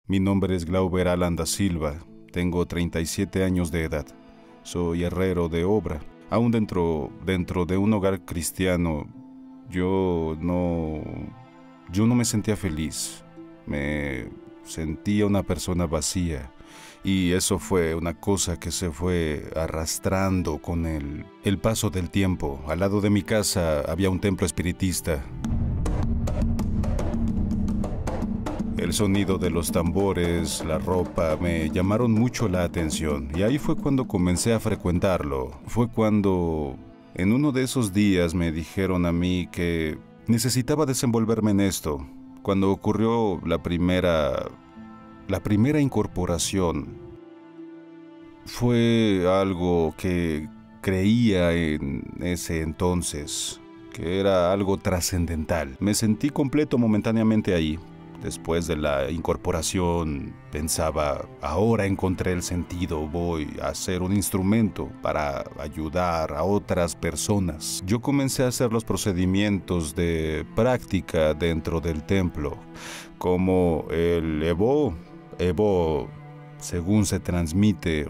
Mi nombre es Glauber Alan da Silva. Tengo 37 años de edad. Soy herrero de obra. Aún dentro de un hogar cristiano, yo no me sentía feliz. Me sentía una persona vacía. Y eso fue una cosa que se fue arrastrando con el paso del tiempo. Al lado de mi casa había un templo espiritista. El sonido de los tambores, la ropa, me llamaron mucho la atención. Y ahí fue cuando comencé a frecuentarlo. Fue cuando, en uno de esos días, me dijeron a mí que necesitaba desenvolverme en esto. Cuando ocurrió la primera incorporación, fue algo que creía en ese entonces, que era algo trascendental. Me sentí completo momentáneamente ahí. Después de la incorporación, pensaba, ahora encontré el sentido, voy a ser un instrumento para ayudar a otras personas. Yo comencé a hacer los procedimientos de práctica dentro del templo, como el Evo, según se transmite,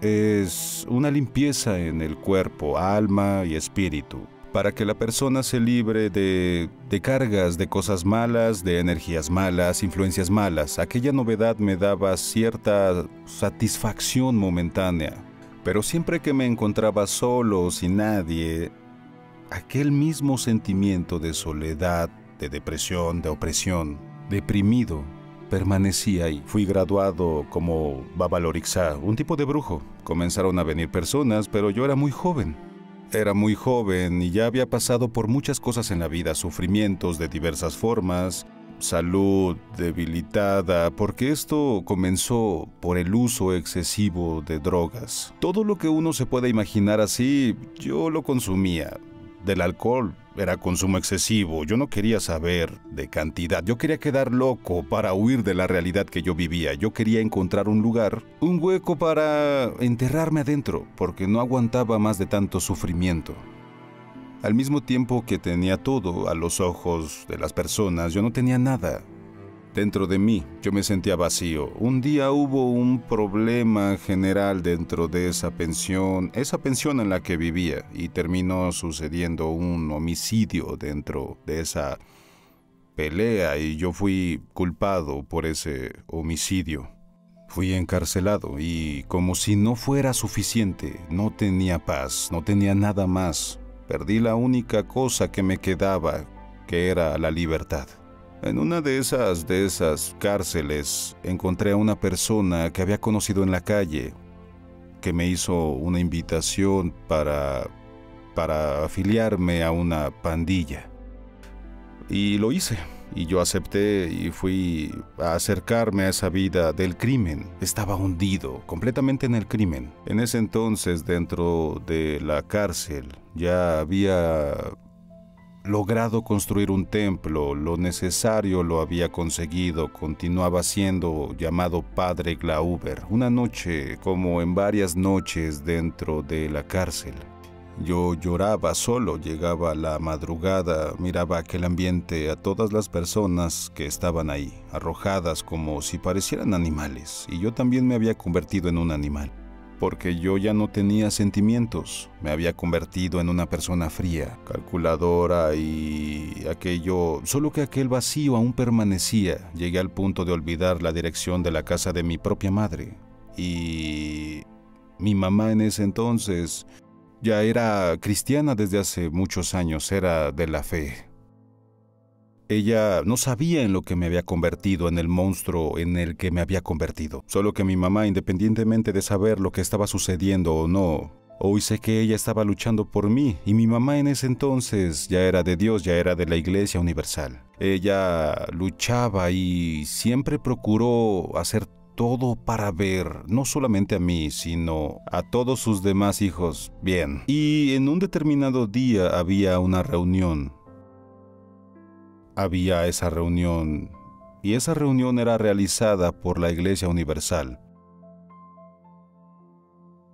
es una limpieza en el cuerpo, alma y espíritu, para que la persona se libre de cargas, de cosas malas, de energías malas, influencias malas. Aquella novedad me daba cierta satisfacción momentánea, pero siempre que me encontraba solo, sin nadie, aquel mismo sentimiento de soledad, de depresión, de opresión, deprimido, permanecía ahí. Fui graduado como Babalorixá, un tipo de brujo. Comenzaron a venir personas, pero yo era muy joven. Era muy joven y ya había pasado por muchas cosas en la vida, sufrimientos de diversas formas, salud debilitada, porque esto comenzó por el uso excesivo de drogas. Todo lo que uno se puede imaginar así, yo lo consumía. Del alcohol era consumo excesivo, yo no quería saber de cantidad, yo quería quedar loco para huir de la realidad que yo vivía. Yo quería encontrar un lugar, un hueco para enterrarme adentro, porque no aguantaba más de tanto sufrimiento. Al mismo tiempo que tenía todo a los ojos de las personas, yo no tenía nada. Dentro de mí, yo me sentía vacío. Un día hubo un problema general dentro de esa pensión en la que vivía, y terminó sucediendo un homicidio dentro de esa pelea, y yo fui culpado por ese homicidio. Fui encarcelado y, como si no fuera suficiente, no tenía paz, no tenía nada más. Perdí la única cosa que me quedaba, que era la libertad. En una de esas cárceles encontré a una persona que había conocido en la calle, que me hizo una invitación para afiliarme a una pandilla. Y lo hice, y yo acepté y fui a acercarme a esa vida del crimen. Estaba hundido completamente en el crimen. En ese entonces, dentro de la cárcel, ya había logrado construir un templo, lo necesario lo había conseguido, continuaba siendo llamado Padre Glauber. Una noche, como en varias noches dentro de la cárcel, yo lloraba solo, llegaba la madrugada, miraba aquel ambiente, a todas las personas que estaban ahí, arrojadas como si parecieran animales, y yo también me había convertido en un animal. Porque yo ya no tenía sentimientos, me había convertido en una persona fría, calculadora y aquello, solo que aquel vacío aún permanecía. Llegué al punto de olvidar la dirección de la casa de mi propia madre. Y mi mamá en ese entonces ya era cristiana desde hace muchos años, era de la fe. Ella no sabía en lo que me había convertido, en el monstruo en el que me había convertido. Solo que mi mamá, independientemente de saber lo que estaba sucediendo o no, hoy sé que ella estaba luchando por mí, y mi mamá en ese entonces ya era de Dios, ya era de la Iglesia Universal. Ella luchaba y siempre procuró hacer todo para ver, no solamente a mí, sino a todos sus demás hijos bien. Y en un determinado día había una reunión. Había esa reunión, y esa reunión era realizada por la Iglesia Universal,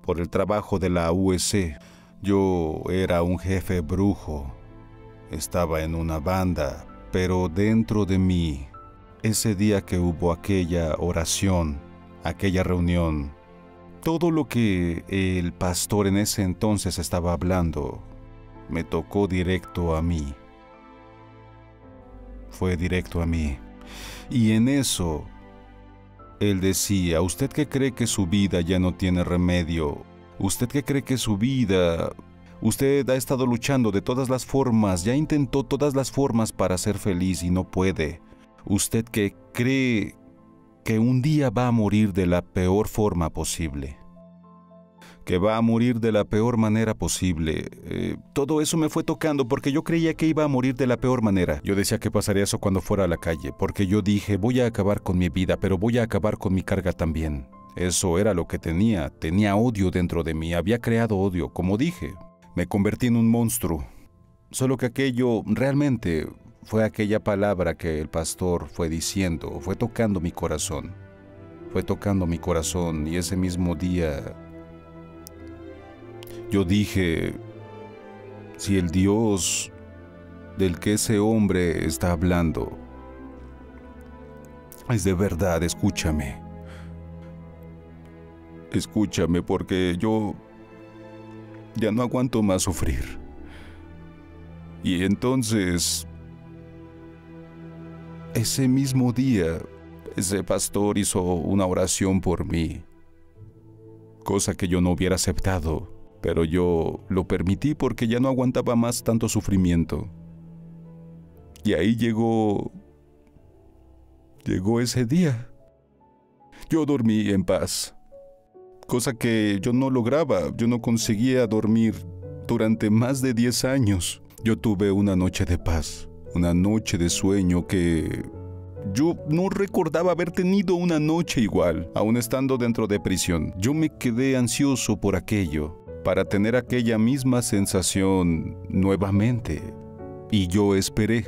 por el trabajo de la USC. Yo era un jefe brujo, estaba en una banda, pero dentro de mí ese día que hubo aquella oración, aquella reunión, todo lo que el pastor en ese entonces estaba hablando me tocó directo a mí. Fue directo a mí. Y en eso, él decía: ¿usted que cree que su vida ya no tiene remedio? ¿Usted que cree que su vida... Usted ha estado luchando de todas las formas, ya intentó todas las formas para ser feliz y no puede? ¿Usted que cree que un día va a morir de la peor forma posible? Que va a morir de la peor manera posible. Todo eso me fue tocando porque yo creía que iba a morir de la peor manera. Yo decía que pasaría eso cuando fuera a la calle, porque yo dije: voy a acabar con mi vida, pero voy a acabar con mi carga también. Eso era lo que tenía. Tenía odio dentro de mí, había creado odio, como dije. Me convertí en un monstruo. Solo que aquello realmente fue aquella palabra que el pastor fue diciendo, fue tocando mi corazón. Fue tocando mi corazón y ese mismo día yo dije: si el Dios del que ese hombre está hablando es de verdad, escúchame. Escúchame, porque yo ya no aguanto más sufrir. Y entonces, ese mismo día, ese pastor hizo una oración por mí, cosa que yo no hubiera aceptado. Pero yo lo permití porque ya no aguantaba más tanto sufrimiento. Y ahí llegó ese día. Yo dormí en paz, cosa que yo no lograba. Yo no conseguía dormir durante más de 10 años. Yo tuve una noche de paz, una noche de sueño que yo no recordaba haber tenido una noche igual, aún estando dentro de prisión. Yo me quedé ansioso por aquello, para tener aquella misma sensación nuevamente. Y yo esperé.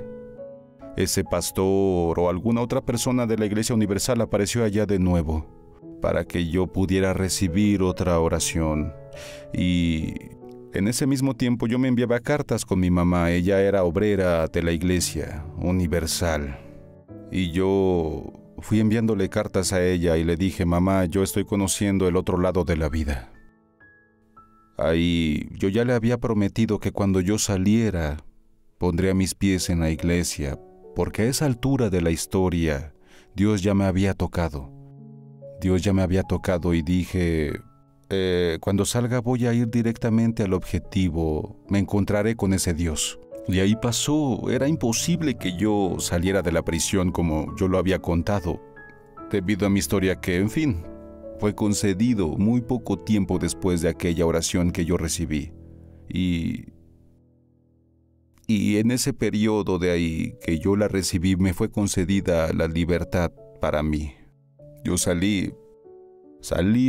Ese pastor o alguna otra persona de la Iglesia Universal apareció allá de nuevo, para que yo pudiera recibir otra oración. Y en ese mismo tiempo yo me enviaba cartas con mi mamá. Ella era obrera de la Iglesia Universal. Y yo fui enviándole cartas a ella y le dije: mamá, yo estoy conociendo el otro lado de la vida. Ahí yo ya le había prometido que cuando yo saliera, pondría mis pies en la iglesia, porque a esa altura de la historia, Dios ya me había tocado. Dios ya me había tocado y dije: cuando salga voy a ir directamente al objetivo, me encontraré con ese Dios. Y ahí pasó. Era imposible que yo saliera de la prisión como yo lo había contado, debido a mi historia que, en fin, fue concedido muy poco tiempo después de aquella oración que yo recibí. Y en ese periodo de ahí que yo la recibí, me fue concedida la libertad para mí. Yo salí,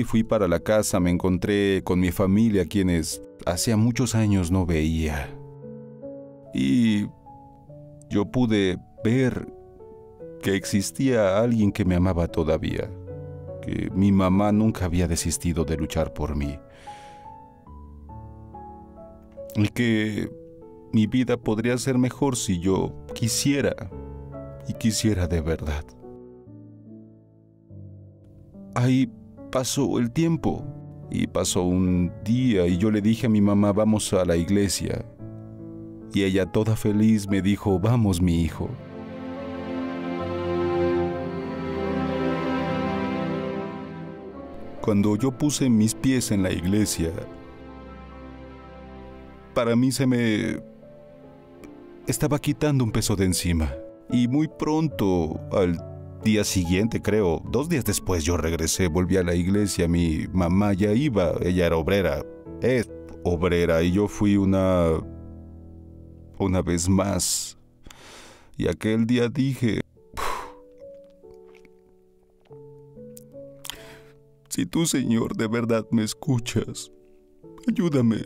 fui para la casa, me encontré con mi familia, quienes hacía muchos años no veía. Y yo pude ver que existía alguien que me amaba todavía, que mi mamá nunca había desistido de luchar por mí, y que mi vida podría ser mejor si yo quisiera, y quisiera de verdad. Ahí pasó el tiempo, y pasó un día, y yo le dije a mi mamá: vamos a la iglesia. Y ella, toda feliz, me dijo: vamos, mi hijo. Cuando yo puse mis pies en la iglesia, para mí se me estaba quitando un peso de encima. Y muy pronto, al día siguiente, creo, 2 días después, yo regresé, volví a la iglesia. Mi mamá ya iba, ella era obrera, es obrera, y yo fui una vez más. Y aquel día dije: si tú, Señor, de verdad me escuchas, ayúdame.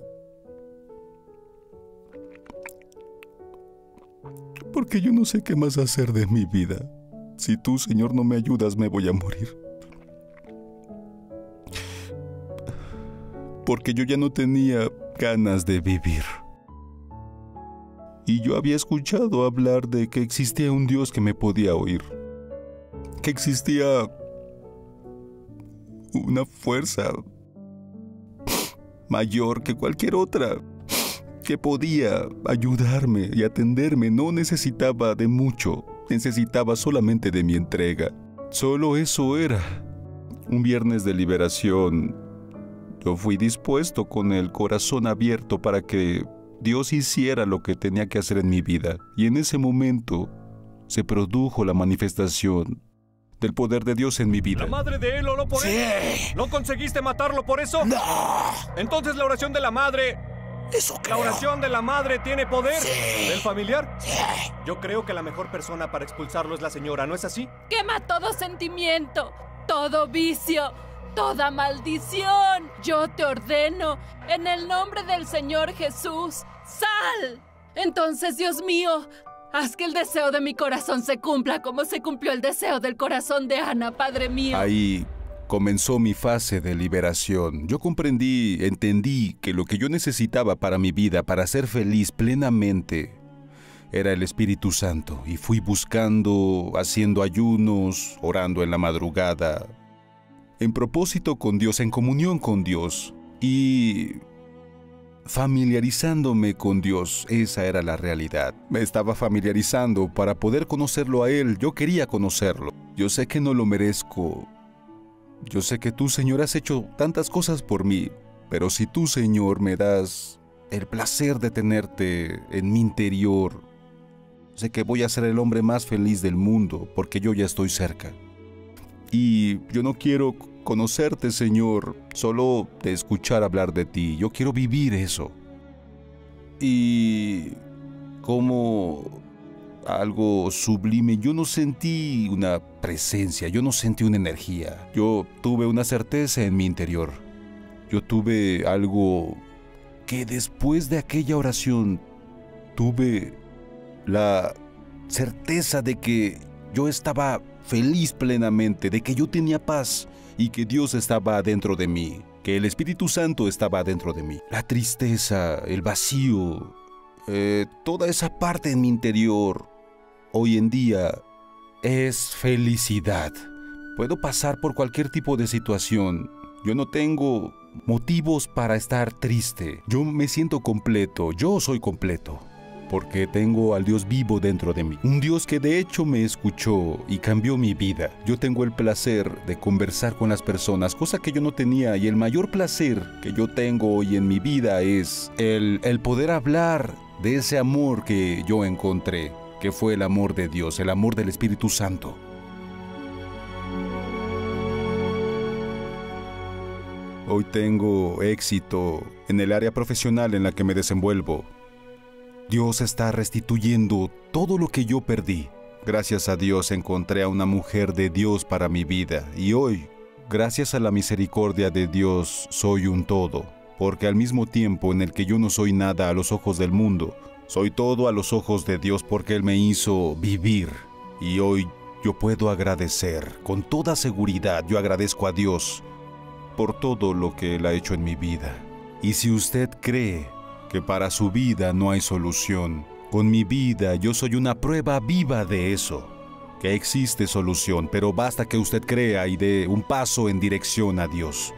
Porque yo no sé qué más hacer de mi vida. Si tú, Señor, no me ayudas, me voy a morir. Porque yo ya no tenía ganas de vivir. Y yo había escuchado hablar de que existía un Dios que me podía oír. que existía una fuerza mayor que cualquier otra que podía ayudarme y atenderme. No necesitaba de mucho, necesitaba solamente de mi entrega. Solo eso era. Un viernes de liberación, yo fui dispuesto con el corazón abierto para que Dios hiciera lo que tenía que hacer en mi vida. Y en ese momento se produjo la manifestación del poder de Dios en mi vida. ¿La madre de él oró por él? ¿No conseguiste matarlo por eso? ¡No! Entonces la oración de la madre... Eso creo. ¿La oración de la madre tiene poder? Sí. ¿Del familiar? Sí. Yo creo que la mejor persona para expulsarlo es la señora, ¿no es así? Quema todo sentimiento, todo vicio, toda maldición. Yo te ordeno, en el nombre del Señor Jesús, ¡sal! Entonces, Dios mío, haz que el deseo de mi corazón se cumpla como se cumplió el deseo del corazón de Ana, Padre mío. Ahí comenzó mi fase de liberación. Yo entendí que lo que yo necesitaba para mi vida, para ser feliz plenamente, era el Espíritu Santo. Y fui buscando, haciendo ayunos, orando en la madrugada, en propósito con Dios, en comunión con Dios y familiarizándome con Dios. Esa era la realidad. Me estaba familiarizando para poder conocerlo a Él. Yo quería conocerlo. Yo sé que no lo merezco. Yo sé que tú, Señor, has hecho tantas cosas por mí, pero si tú, Señor, me das el placer de tenerte en mi interior, sé que voy a ser el hombre más feliz del mundo, porque yo ya estoy cerca. Y yo no quiero conocerte, Señor, solo de escuchar hablar de ti. Yo quiero vivir eso. Y como algo sublime, yo no sentí una presencia, yo no sentí una energía. Yo tuve una certeza en mi interior. Yo tuve algo que después de aquella oración tuve la certeza de que yo estaba feliz plenamente, de que yo tenía paz y que Dios estaba dentro de mí, que el Espíritu Santo estaba dentro de mí. La tristeza, el vacío, toda esa parte en mi interior hoy en día es felicidad. Puedo pasar por cualquier tipo de situación. Yo no tengo motivos para estar triste. Yo me siento completo. Yo soy completo. Porque tengo al Dios vivo dentro de mí. Un Dios que de hecho me escuchó y cambió mi vida. Yo tengo el placer de conversar con las personas, cosa que yo no tenía. Y el mayor placer que yo tengo hoy en mi vida es el poder hablar de ese amor que yo encontré, que fue el amor de Dios, el amor del Espíritu Santo. Hoy tengo éxito en el área profesional en la que me desenvuelvo. Dios está restituyendo todo lo que yo perdí. Gracias a Dios encontré a una mujer de Dios para mi vida. Y hoy, gracias a la misericordia de Dios, soy un todo. Porque al mismo tiempo en el que yo no soy nada a los ojos del mundo, soy todo a los ojos de Dios porque Él me hizo vivir. Y hoy yo puedo agradecer. Con toda seguridad yo agradezco a Dios por todo lo que Él ha hecho en mi vida. Y si usted cree que para su vida no hay solución, con mi vida yo soy una prueba viva de eso, que existe solución, pero basta que usted crea y dé un paso en dirección a Dios.